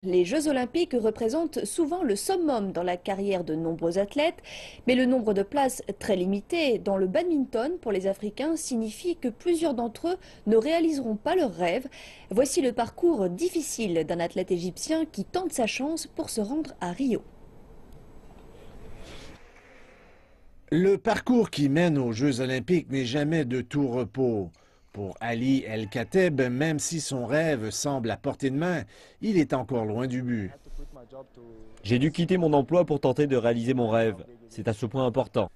Les Jeux olympiques représentent souvent le summum dans la carrière de nombreux athlètes, mais le nombre de places très limité dans le badminton pour les Africains signifie que plusieurs d'entre eux ne réaliseront pas leurs rêves. Voici le parcours difficile d'un athlète égyptien qui tente sa chance pour se rendre à Rio. Le parcours qui mène aux Jeux olympiques n'est jamais de tout repos. Pour Ali El-Khateb, même si son rêve semble à portée de main, il est encore loin du but. J'ai dû quitter mon emploi pour tenter de réaliser mon rêve. C'est à ce point important.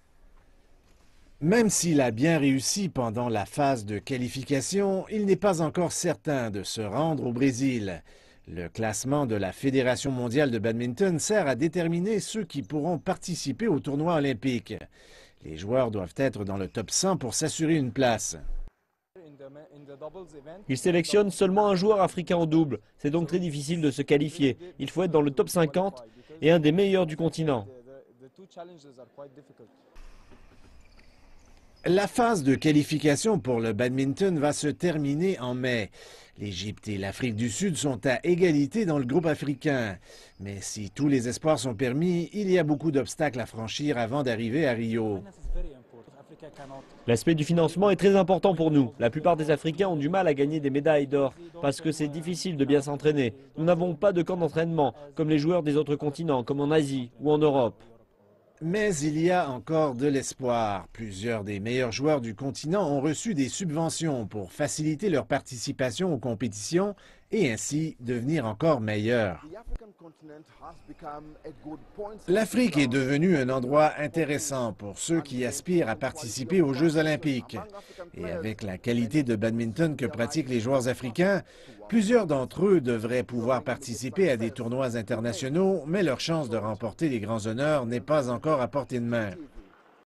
Même s'il a bien réussi pendant la phase de qualification, il n'est pas encore certain de se rendre au Brésil. Le classement de la Fédération mondiale de badminton sert à déterminer ceux qui pourront participer au tournoi olympique. Les joueurs doivent être dans le top 100 pour s'assurer une place. Il sélectionne seulement un joueur africain en double. C'est donc très difficile de se qualifier. Il faut être dans le top 50 et un des meilleurs du continent. La phase de qualification pour le badminton va se terminer en mai. L'Égypte et l'Afrique du Sud sont à égalité dans le groupe africain. Mais si tous les espoirs sont permis, il y a beaucoup d'obstacles à franchir avant d'arriver à Rio. L'aspect du financement est très important pour nous. La plupart des Africains ont du mal à gagner des médailles d'or parce que c'est difficile de bien s'entraîner. Nous n'avons pas de camp d'entraînement comme les joueurs des autres continents, comme en Asie ou en Europe. Mais il y a encore de l'espoir. Plusieurs des meilleurs joueurs du continent ont reçu des subventions pour faciliter leur participation aux compétitions et ainsi devenir encore meilleurs. L'Afrique est devenue un endroit intéressant pour ceux qui aspirent à participer aux Jeux olympiques. Et avec la qualité de badminton que pratiquent les joueurs africains, plusieurs d'entre eux devraient pouvoir participer à des tournois internationaux, mais leur chance de remporter les grands honneurs n'est pas encore à portée de main.